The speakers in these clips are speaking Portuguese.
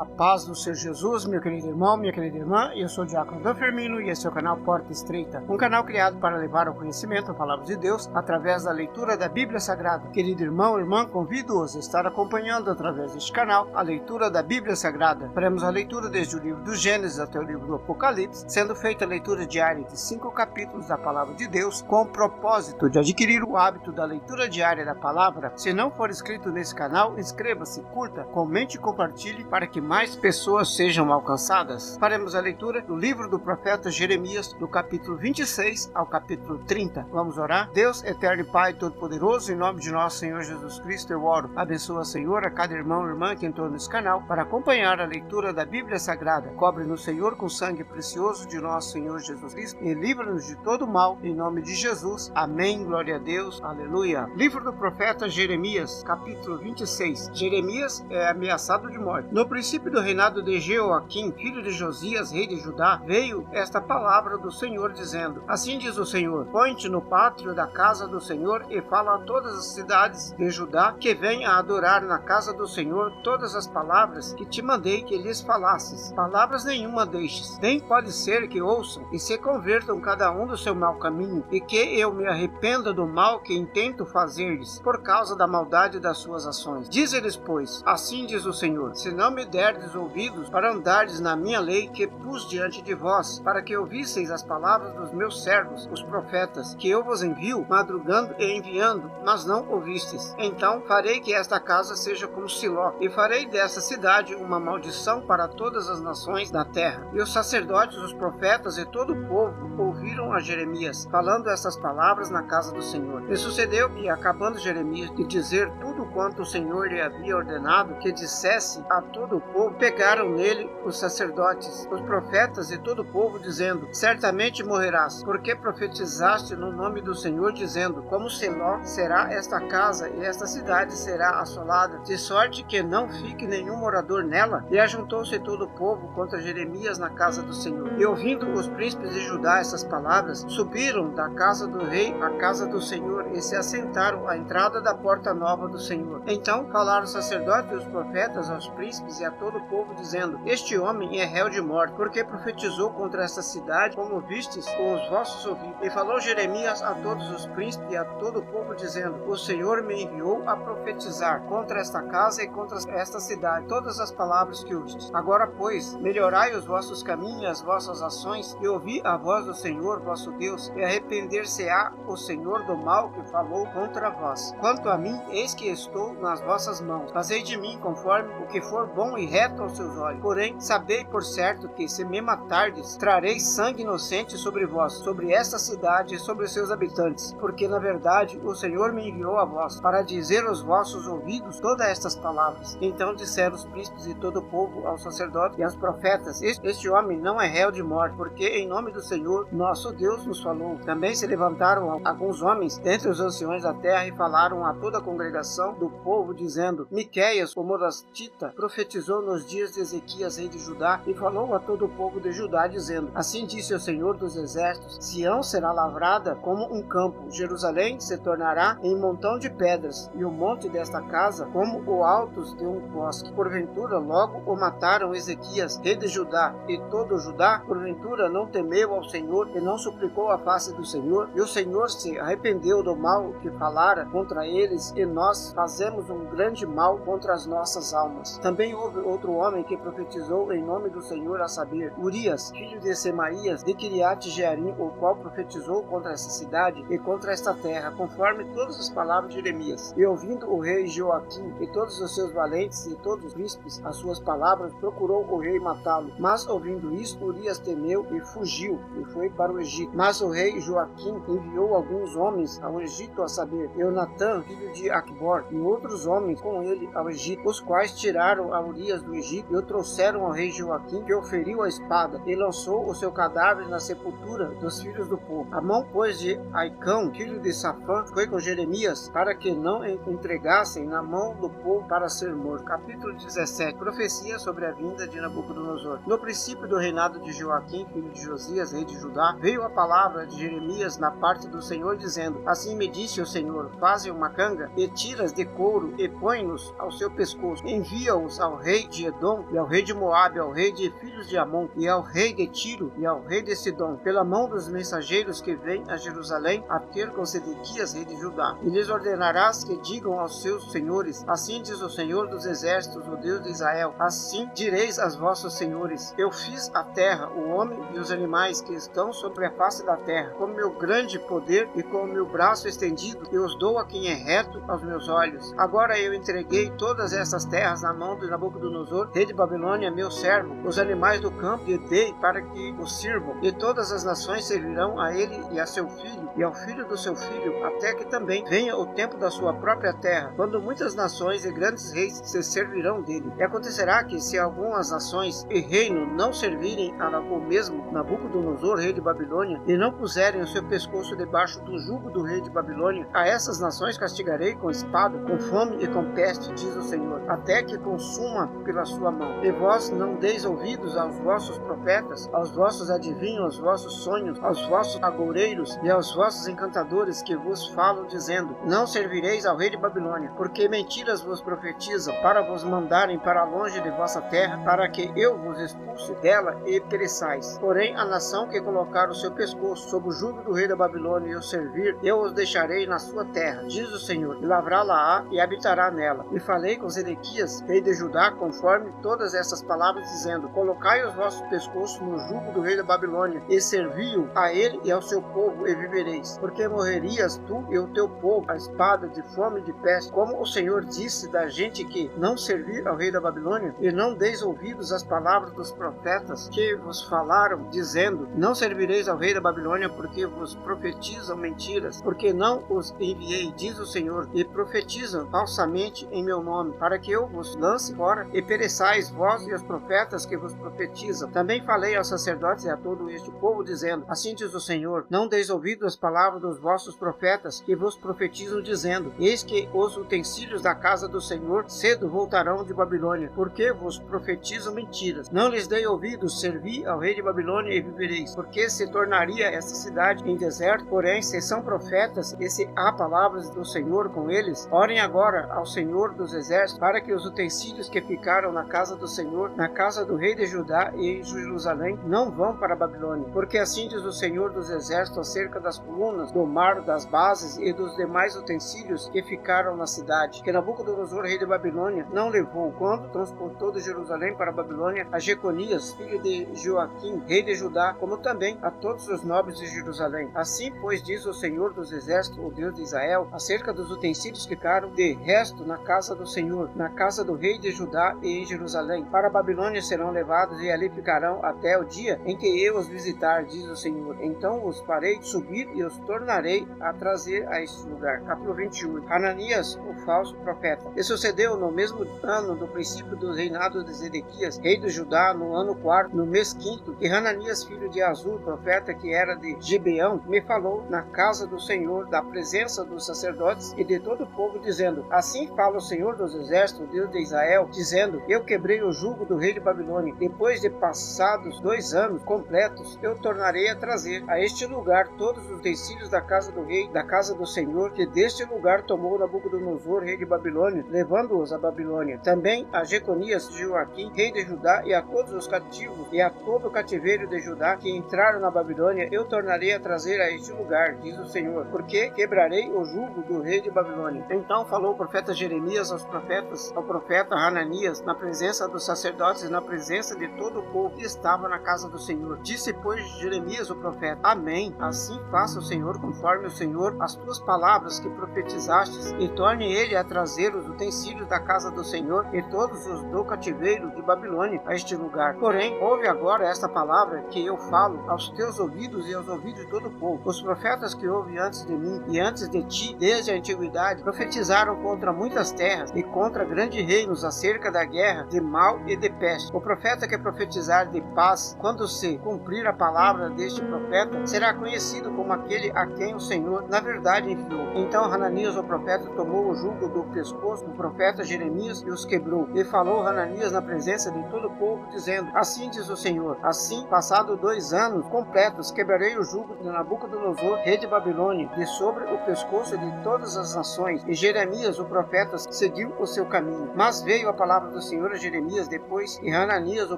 A paz do Senhor Jesus, meu querido irmão, minha querida irmã, eu sou o Diácono Dan Firmino e esse é o canal Porta Estreita, um canal criado para levar ao conhecimento a palavra de Deus através da leitura da Bíblia Sagrada. Querido irmão, irmã, convido-os a estar acompanhando através deste canal a leitura da Bíblia Sagrada. Faremos a leitura desde o livro do Gênesis até o livro do Apocalipse, sendo feita a leitura diária de 5 capítulos da palavra de Deus, com o propósito de adquirir o hábito da leitura diária da palavra. Se não for inscrito nesse canal, inscreva-se, curta, comente e compartilhe para que mais pessoas sejam alcançadas. Faremos a leitura do livro do profeta Jeremias, do capítulo 26 ao capítulo 30. Vamos orar? Deus, eterno e Pai Todo-Poderoso, em nome de nosso Senhor Jesus Cristo, eu oro. Abençoa, Senhor, a cada irmão e irmã que entrou nesse canal para acompanhar a leitura da Bíblia Sagrada. Cobre-nos, Senhor, com sangue precioso de nosso Senhor Jesus Cristo e livra-nos de todo mal, em nome de Jesus. Amém. Glória a Deus. Aleluia. Livro do profeta Jeremias, capítulo 26. Jeremias é ameaçado de morte. No princípio do reinado de Jeoaquim, filho de Josias, rei de Judá, veio esta palavra do Senhor, dizendo: Assim diz o Senhor, põe-te no pátio da casa do Senhor e fala a todas as cidades de Judá que venham a adorar na casa do Senhor todas as palavras que te mandei que lhes falasses. Palavras nenhuma deixes, nem pode ser que ouçam e se convertam cada um do seu mau caminho, e que eu me arrependa do mal que intento fazer-lhes, por causa da maldade das suas ações. Diz-lhes, pois, assim diz o Senhor, se não me derdes ouvidos para andardes na minha lei que pus diante de vós, para que ouvisseis as palavras dos meus servos, os profetas, que eu vos envio, madrugando e enviando, mas não ouvistes. Então farei que esta casa seja como Siló, e farei desta cidade uma maldição para todas as nações da terra. E os sacerdotes, os profetas e todo o povo ouviram a Jeremias, falando estas palavras na casa do Senhor. E sucedeu que, acabando Jeremias de dizer tudo quanto o Senhor lhe havia ordenado que dissesse a todo o povo, pegaram nele os sacerdotes, os profetas e todo o povo, dizendo: Certamente morrerás, porque profetizaste no nome do Senhor, dizendo: Como Siló será esta casa, e esta cidade será assolada, de sorte que não fique nenhum morador nela. E ajuntou-se todo o povo contra Jeremias na casa do Senhor. E ouvindo os príncipes de Judá essas palavras, subiram da casa do rei à casa do Senhor e se assentaram à entrada da porta nova do Senhor. Então falaram os sacerdotes e os profetas aos príncipes e a todo o povo, dizendo: Este homem é réu de morte, porque profetizou contra esta cidade, como vistes com os vossos ouvidos. E falou Jeremias a todos os príncipes e a todo o povo, dizendo: O Senhor me enviou a profetizar contra esta casa e contra esta cidade todas as palavras que ouviste. Agora, pois, melhorai os vossos caminhos e as vossas ações, e ouvi a voz do Senhor vosso Deus, e arrepender-se-á o Senhor do mal que falou contra vós. Quanto a mim, eis que estou nas vossas mãos. Fazei de mim conforme o que for bom e reto aos seus olhos. Porém, sabei por certo que, se me matardes, trarei sangue inocente sobre vós, sobre esta cidade e sobre os seus habitantes, porque na verdade o Senhor me enviou a vós, para dizer aos vossos ouvidos todas estas palavras. Então disseram os príncipes e todo o povo aos sacerdotes e aos profetas: Este homem não é réu de morte, porque em nome do Senhor nosso Deus nos falou. Também se levantaram alguns homens dentre os anciões da terra e falaram a toda a congregação do povo, dizendo: Miqueias, o morastita, profetizou nos dias de Ezequias, rei de Judá, e falou a todo o povo de Judá, dizendo: Assim disse o Senhor dos exércitos: Sião será lavrada como um campo, Jerusalém se tornará em montão de pedras, e o monte desta casa como o altos de um bosque. Porventura logo o mataram Ezequias, rei de Judá, e todo Judá, porventura não temeu ao Senhor e não suplicou a face do Senhor, e o Senhor se arrependeu do mal que falara contra eles, e nós fazemos um grande mal contra as nossas almas. Também houve outro homem que profetizou em nome do Senhor, a saber, Urias, filho de Semaías, de Quiriate-Jearim, o qual profetizou contra essa cidade e contra esta terra, conforme todas as palavras de Jeremias. E ouvindo o rei Joaquim e todos os seus valentes e todos os príncipes as suas palavras, procurou o rei matá-lo. Mas ouvindo isto, Urias temeu e fugiu, e foi para o Egito. Mas o rei Joaquim enviou alguns homens ao Egito, a saber, Eunatã, filho de Acbor, e outros homens com ele ao Egito, os quais tiraram a Urias do Egito e o trouxeram ao rei Joaquim, que o feriu a espada e lançou o seu cadáver na sepultura dos filhos do povo. A mão, pois, de Aicão, filho de Safã, foi com Jeremias, para que não entregassem na mão do povo para ser morto. Capítulo 17. Profecia sobre a vinda de Nabucodonosor. No princípio do reinado de Joaquim, filho de Josias, rei de Judá, veio a palavra de Jeremias na parte do Senhor, dizendo: Assim me disse o Senhor: Faze uma canga e tiras de couro e põe-nos ao seu pescoço. Envia-os ao rei de Edom, e ao rei de Moabe, ao rei de filhos de Amon, e ao rei de Tiro, e ao rei de Sidom, pela mão dos mensageiros que vêm a Jerusalém a ter com Sedequias, rei de Judá. E lhes ordenarás que digam aos seus senhores: assim diz o Senhor dos exércitos, o Deus de Israel, assim direis aos vossos senhores: eu fiz a terra, o homem e os animais que estão sobre a face da terra, com meu grande poder e com o meu braço estendido, e os dou a quem é reto aos meus olhos. Agora eu entreguei todas essas terras na mão de Nabucodonosor, rei de Babilônia, meu servo, os animais do campo lhe dei para que o sirvam, e todas as nações servirão a ele e a seu filho, e ao filho do seu filho, até que também venha o tempo da sua própria terra, quando muitas nações e grandes reis se servirão dele. E acontecerá que, se algumas nações e reino não servirem ao mesmo Nabucodonosor, rei de Babilônia, e não puserem o seu pescoço debaixo do jugo do rei de Babilônia, a essas nações castigarei com espada, com fome e com peste, diz o Senhor, até que consuma pela sua mão. E vós não deis ouvidos aos vossos profetas, aos vossos adivinhos, aos vossos sonhos, aos vossos agoureiros e aos vossos encantadores que vos falam, dizendo: não servireis ao rei de Babilônia, porque mentiras vos profetizam, para vos mandarem para longe de vossa terra, para que eu vos expulse dela e pereçais. Porém, a nação que colocar o seu pescoço sob o jugo do rei da Babilônia e o servir, eu os deixarei na sua terra, diz o Senhor, e lavrá-la-á e habitará nela. E falei com Zedequias, rei de Judá, conforme todas essas palavras, dizendo: colocai os vossos pescoços no jugo do rei da Babilônia, e servi-o a ele e ao seu povo, e vivereis. Porque morrerias tu e o teu povo a espada, de fome e de peste, como o Senhor disse da gente que não servir ao rei da Babilônia. E não deis ouvidos às palavras dos profetas que vos falaram, dizendo: não servireis ao rei da Babilônia, porque vos profetizam mentiras, porque não os enviei, diz o Senhor, e profetizam falsamente em meu nome, para que eu vos lance fora e pereçais vós e os profetas que vos profetizam. Também falei aos sacerdotes e a todo este povo, dizendo: assim diz o Senhor, não deis ouvido às palavras dos vossos profetas que vos profetizam, dizendo: eis que os utensílios da casa do Senhor cedo voltarão de Babilônia, porque vos profetizam mentiras. Não lhes dei ouvidos, servi ao rei de Babilônia e vivereis, porque se tornaria esta cidade em deserto. Porém, se são profetas e se há palavras do Senhor com eles, orem agora ao Senhor dos exércitos, para que os utensílios que ficaram na casa do Senhor, na casa do rei de Judá e em Jerusalém, não vão para a Babilônia. Porque assim diz o Senhor dos exércitos acerca das colunas, do mar, das bases e dos demais utensílios que ficaram na cidade, que Nabucodonosor, rei de Babilônia, não levou, quando transportou de Jerusalém para a Babilônia a Jeconias, filho de Joaquim, rei de Judá, como também a todos os nobres de Jerusalém. Assim, pois, diz o Senhor dos exércitos, o Deus de Israel, acerca dos utensílios que ficaram de resto na casa do Senhor, na casa do rei de Judá e em Jerusalém. Para a Babilônia serão levados e ali ficarão até o dia em que eu os visitar, diz o Senhor. Então os farei subir e os tornarei a trazer a este lugar. Capítulo 21. Hananias, o falso profeta. E sucedeu no mesmo ano do princípio do reinado de Zedequias, rei de Judá, no ano 4, no mês 5, que Hananias, filho de Azur, profeta que era de Gibeão, me falou na casa do Senhor, da presença dos sacerdotes e de todo o povo, dizendo: assim fala o Senhor dos exércitos, o Deus de Israel, dizendo: eu quebrei o jugo do rei de Babilônia. Depois de passados 2 anos completos, eu tornarei a trazer a este lugar todos os utensílios da casa do rei, da casa do Senhor, que deste lugar tomou Nabucodonosor, rei de Babilônia, levando-os a Babilônia. Também a Jeconias de Joaquim, rei de Judá, e a todos os cativos e a todo o cativeiro de Judá que entraram na Babilônia, eu tornarei a trazer a este lugar, diz o Senhor, porque quebrarei o jugo do rei de Babilônia. Então falou o profeta Jeremias aos profetas, ao profeta Hananias, na presença dos sacerdotes e na presença de todo o povo que estava na casa do Senhor. Disse, pois, Jeremias o profeta: amém, assim faça o Senhor, conforme o Senhor, as tuas palavras que profetizastes, e torne ele a trazer os utensílios da casa do Senhor e todos os do cativeiro de Babilônia a este lugar. Porém, ouve agora esta palavra que eu falo aos teus ouvidos e aos ouvidos de todo o povo. Os profetas que houve antes de mim e antes de ti, desde a antiguidade, profetizaram contra muitas terras e contra grandes reinos acerca da guerra, de mal e de peste. O profeta que profetizar de paz, quando se cumprir a palavra deste profeta, será conhecido como aquele a quem o Senhor na verdade enviou. Então Hananias o profeta tomou o jugo do pescoço do profeta Jeremias e os quebrou. E falou Hananias na presença de todo o povo, dizendo: assim diz o Senhor, assim, passado 2 anos completos, quebrarei o jugo de Nabucodonosor, rei de Babilônia, de sobre o pescoço de todas as nações. E Jeremias o profeta seguiu o seu caminho. Mas veio a palavra palavra do Senhor a Jeremias depois que Hananias, o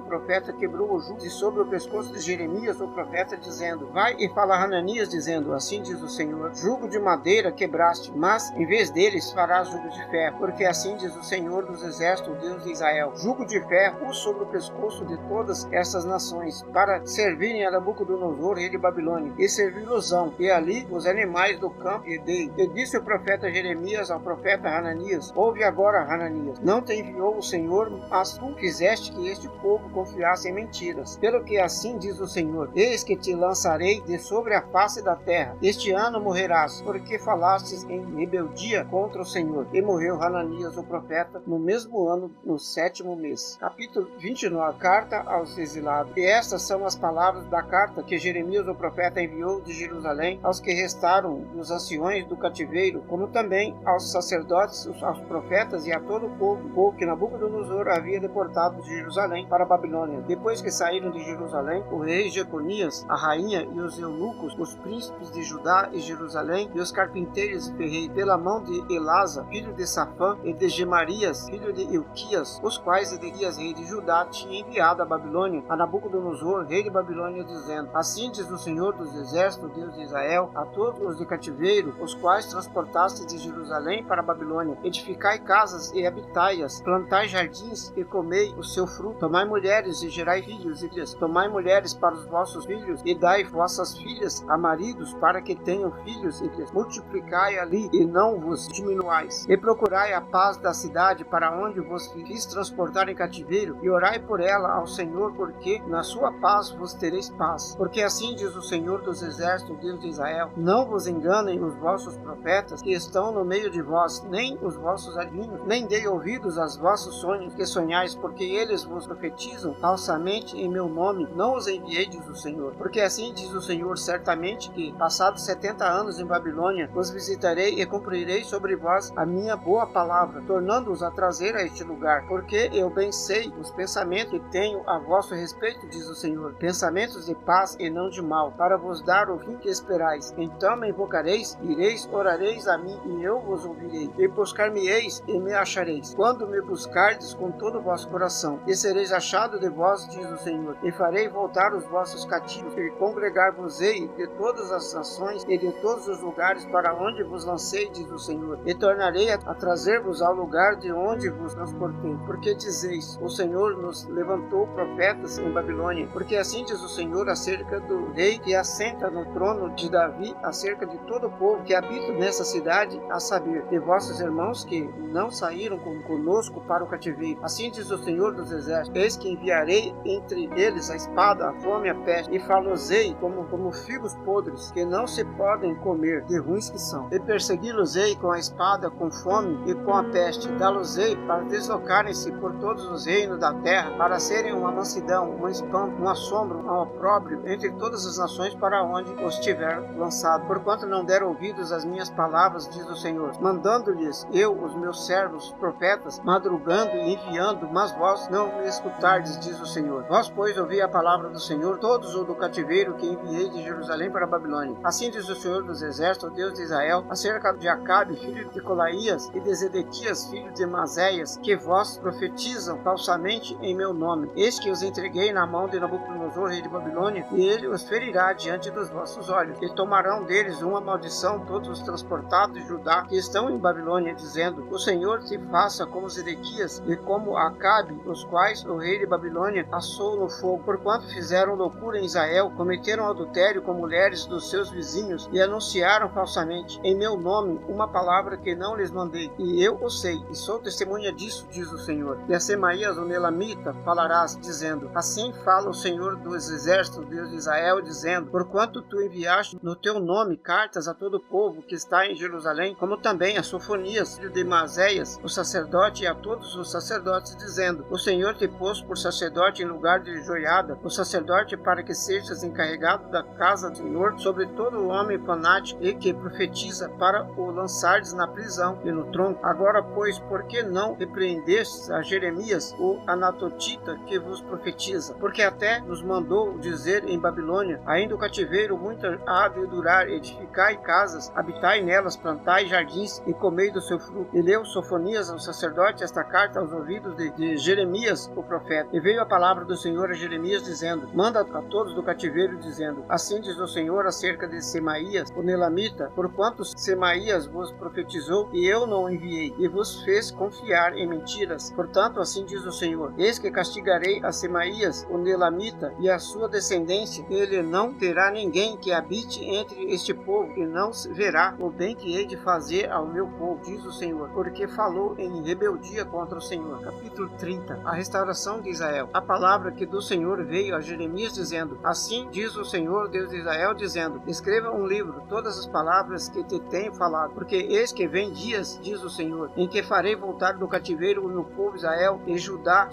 profeta, quebrou o jugo de sobre o pescoço de Jeremias, o profeta, dizendo: vai e fala a Hananias, dizendo: assim diz o Senhor, jugo de madeira quebraste, mas em vez deles farás jugo de ferro, porque assim diz o Senhor dos exércitos, o Deus de Israel, jugo de ferro sobre o pescoço de todas essas nações, para servirem a Nabucodonosor, rei de Babilônia, e servi-los-ão, e ali os animais do campo herdei. E disse o profeta Jeremias ao profeta Hananias: ouve agora, Hananias, não te enviou o Senhor, mas tu fizeste que este povo confiasse em mentiras. Pelo que assim diz o Senhor: eis que te lançarei de sobre a face da terra. Este ano morrerás, porque falastes em rebeldia contra o Senhor. E morreu Hananias, o profeta, no mesmo ano, no 7º mês. Capítulo 29. Carta aos exilados. E estas são as palavras da carta que Jeremias, o profeta, enviou de Jerusalém aos que restaram dos anciões do cativeiro, como também aos sacerdotes, aos profetas e a todo o povo que Nabucodonosor havia deportado de Jerusalém para a Babilônia. Depois que saíram de Jerusalém, o rei Jeconias, a rainha e os eunucos, os príncipes de Judá e Jerusalém, e os carpinteiros e ferreiros, pela mão de Elasa, filho de Safã, e de Gemarias, filho de Ilquias, os quais Edequias, rei de Judá, tinha enviado à Babilônia, a Nabucodonosor, rei de Babilônia, dizendo: assim diz o Senhor dos exércitos, Deus de Israel, a todos os de cativeiro, os quais transportaste de Jerusalém para a Babilônia: edificai casas e habitai-as, plantai jardins e comei o seu fruto, tomai mulheres e gerai filhos, e filhas, tomai mulheres para os vossos filhos, e dai vossas filhas a maridos, para que tenham filhos, e filhas, multiplicai ali e não vos diminuais, e procurai a paz da cidade para onde vos fiz transportar em cativeiro, e orai por ela ao Senhor, porque na sua paz vos tereis paz. Porque assim diz o Senhor dos exércitos, Deus de Israel: não vos enganem os vossos profetas que estão no meio de vós, nem os vossos adivinhos, nem dei ouvidos aos vossos sonhos que sonhais, porque eles vos profetizam falsamente em meu nome. Não os enviei, diz o Senhor. Porque assim diz o Senhor: certamente que, passados 70 anos em Babilônia, vos visitarei e cumprirei sobre vós a minha boa palavra, tornando-os a trazer a este lugar. Porque eu bem sei os pensamentos que tenho a vosso respeito, diz o Senhor, pensamentos de paz e não de mal, para vos dar o fim que esperais. Então me invocareis, ireis, orareis a mim, e eu vos ouvirei. E buscar-me-eis, e me achareis, quando me buscardes com todo o vosso coração. E sereis achado de vós, diz o Senhor, e farei voltar os vossos cativos, e congregar-vos-ei de todas as nações e de todos os lugares para onde vos lancei, diz o Senhor, e tornarei a trazer-vos ao lugar de onde vos transportei. Porque dizeis: o Senhor nos levantou profetas em Babilônia. Porque assim diz o Senhor acerca do rei que assenta no trono de Davi, acerca de todo o povo que habita nessa cidade, a saber, de vossos irmãos que não saíram conosco para o cativeiro. Assim diz o Senhor dos exércitos: eis que enviarei entre eles a espada, a fome, a peste, e falo-los-ei como figos podres, que não se podem comer, de ruins que são. E persegui-los-ei com a espada, com fome e com a peste, dá-los-ei para deslocarem-se por todos os reinos da terra, para serem uma mansidão, um espanto, um assombro, um opróbrio entre todas as nações para onde os tiver lançado. Porquanto não deram ouvidos às minhas palavras, diz o Senhor, mandando-lhes eu os meus servos, profetas, madrugando e enviando, mas vós não me escutardes, diz o Senhor. Vós, pois, ouvi a palavra do Senhor, todos o do cativeiro que enviei de Jerusalém para a Babilônia. Assim diz o Senhor dos exércitos, o Deus de Israel, acerca de Acabe, filho de Colaías, e de Zedequias, filho de Mazéias, que vós profetizam falsamente em meu nome. Eis que os entreguei na mão de Nabucodonosor, rei de Babilônia, e ele os ferirá diante dos vossos olhos. E tomarão deles uma maldição todos os transportados de Judá que estão em Babilônia, dizendo: o Senhor te faça como Zedequias e como Acabe, os quais o rei de Babilônia assou no fogo, porquanto fizeram loucura em Israel, cometeram adultério com mulheres dos seus vizinhos e anunciaram falsamente em meu nome uma palavra que não lhes mandei. E eu o sei, e sou testemunha disso, diz o Senhor. E a Semaías, o Nelamita, falarás, dizendo: assim fala o Senhor dos exércitos, Deus de Israel, dizendo: porquanto tu enviaste no teu nome cartas a todo o povo que está em Jerusalém, como também a Sofonias, filho de Mazéias, o sacerdote, e a todos os sacerdotes, dizendo: o Senhor te pôs por sacerdote em lugar de Joiada, o sacerdote, para que sejas encarregado da casa do Senhor sobre todo o homem fanático e que profetiza, para o lançardes na prisão e no tronco. Agora, pois, por que não repreendestes a Jeremias, o anatotita, que vos profetiza? Porque até nos mandou dizer em Babilônia: ainda o cativeiro muito há de durar, edificai casas, habitai nelas, plantai jardins e comei do seu fruto. E leu Sofonias, ao sacerdote, esta carta aos ouvidos de Jeremias, o profeta. E veio a palavra do Senhor a Jeremias, dizendo: manda a todos do cativeiro, dizendo: assim diz o Senhor acerca de Semaías, o Nelamita, porquanto Semaías vos profetizou, e eu não o enviei, e vos fez confiar em mentiras. Portanto, assim diz o Senhor: eis que castigarei a Semaías, o Nelamita, e a sua descendência. Ele não terá ninguém que habite entre este povo, e não verá o bem que hei de fazer ao meu povo, diz o Senhor, porque falou em rebeldia contra o Senhor. Capítulo 30. A restauração de Israel. A palavra que do Senhor veio a Jeremias, dizendo: assim diz o Senhor, Deus de Israel, dizendo: escreva um livro, todas as palavras que te tenho falado, porque eis que vem dias, diz o Senhor, em que farei voltar do cativeiro o meu povo Israel e Judá,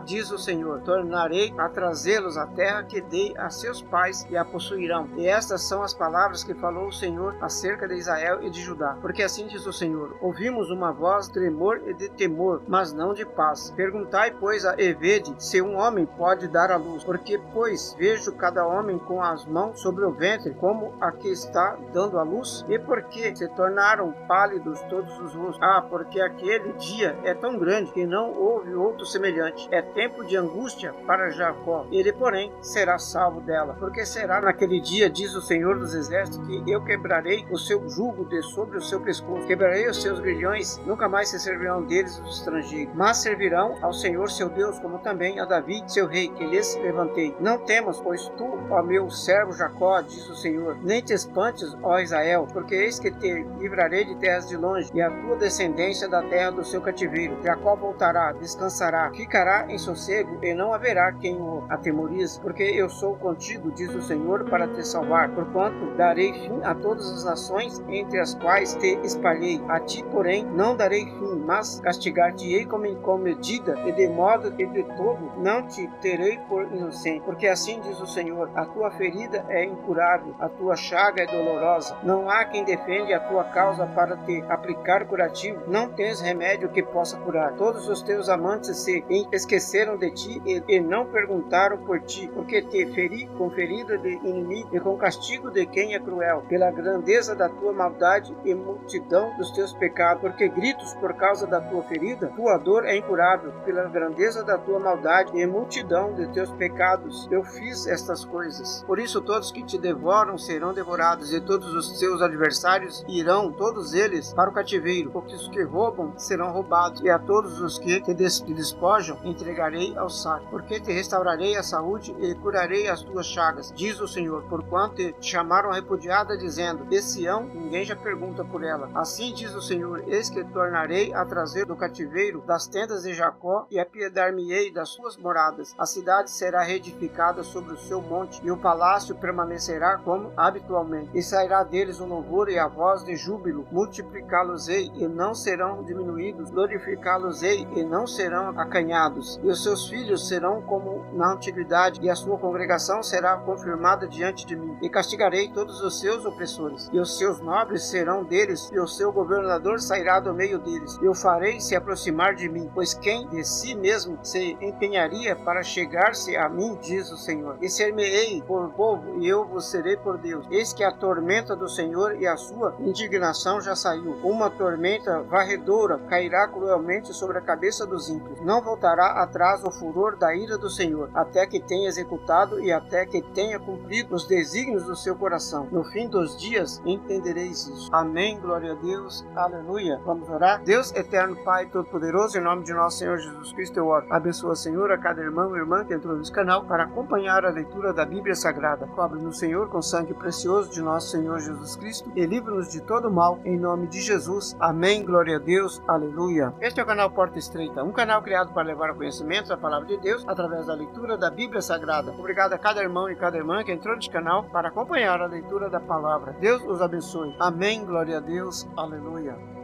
diz o Senhor. Tornarei a trazê-los à terra que dei a seus pais, e a possuirão. E estas são as palavras que falou o Senhor acerca de Israel e de Judá. Porque assim diz o Senhor: ouvimos uma voz de tremor e de temor, mas não de paz. Perguntai, pois, a Evede, se um homem pode dar à luz. Porque, pois, vejo cada homem com as mãos sobre o ventre, como a que está dando à luz? E por que se tornaram pálidos todos os rostos? Ah, porque aquele dia é tão grande que não houve outro semelhante. É tempo de angústia para Jacó. Ele, porém, será salvo dela. Porque será naquele dia, diz o Senhor dos Exércitos, que eu quebrarei o seu jugo de sobre o seu pescoço. Quebrarei os seus grilhões, nunca mais se servirão deles os estrangeiros. Mas servirão ao Senhor seu Deus, como também a Davi, seu rei, que lhes levantei. Não temas, pois tu, ó meu servo Jacó, diz o Senhor, nem te espantes, ó Israel, porque eis que te livrarei de terras de longe, e a tua descendência da terra do seu cativeiro. Jacó voltará, descansará, ficará em sossego, e não haverá quem o atemorize, porque eu sou contigo, diz o Senhor, para te salvar, porquanto darei fim a todas as nações entre as quais te espalhei. A ti, porém, não darei fim, mas castigar-te-ei com medida, e de modo que de todo não te terei por inocente. Porque assim diz o Senhor: a tua ferida é incurável, a tua chaga é dolorosa. Não há quem defende a tua causa para te aplicar curativo. Não tens remédio que possa curar. Todos os teus amantes se esqueceram de ti e não perguntaram por ti, porque te feri com ferida de inimigo e com castigo de quem é cruel, pela grandeza da tua maldade e multidão dos teus pecados. Porque gritos por causa da tua ferida, tua dor é incurável, pela grandeza da tua maldade e multidão de teus pecados. Eu fiz estas coisas. Por isso todos que te devoram serão devorados, e todos os teus adversários irão, todos eles, para o cativeiro. Porque os que roubam serão roubados, e a todos os que te despojam entregarei ao saco. Porque te restaurarei a saúde e curarei as tuas chagas, diz o Senhor, porquanto te chamaram repudiada, dizendo: de Sião ninguém já pergunta por ela. Assim diz o Senhor: eis que tornarei a trazer do cativeiro das tendas de Jacó, e apiedar-me-ei das suas moradas. A cidade será reedificada sobre o seu monte, e o palácio permanecerá como habitualmente. E sairá deles o louvor e a voz de júbilo. Multiplicá-los-ei e não serão diminuídos, glorificá-los-ei e não serão acanhados. E os seus filhos serão como na antiguidade, e a sua congregação será confirmada diante de mim. E castigarei todos os seus opressores, e os seus nobres serão deles, e o seu governador sairá do meio deles. Eu farei se aproximar de mim, pois quem de si mesmo se empenharia para chegar-se a mim, diz o Senhor. E ser-me-ei por povo, e eu vos serei por Deus. Eis que a tormenta do Senhor e a sua indignação já saiu. Uma tormenta varredora cairá cruelmente sobre a cabeça dos ímpios. Não voltará atrás o furor da ira do Senhor, até que tenha executado e até que tenha cumprido os desígnios do seu coração. No fim dos dias entendereis isso. Amém, glória a Deus, aleluia. Vamos orar? Deus eterno, Pai Todo-Poderoso, em nome de nosso Senhor Jesus Cristo, eu oro. Abençoa, Senhor, a cada irmão e irmã que entrou nesse canal para acompanhar a leitura da Bíblia Sagrada. Cobre-nos, Senhor, com sangue precioso de nosso Senhor Jesus Cristo, e livra-nos de todo mal, em nome de Jesus. Amém, glória a Deus, aleluia. Este é o canal Porta Estreita, um canal criado para levar ao conhecimento da palavra de Deus através da leitura da Bíblia Sagrada. Obrigado a cada irmão e cada irmã que entrou neste canal para acompanhar a leitura da palavra. Deus os abençoe. Amém, glória a Deus, aleluia.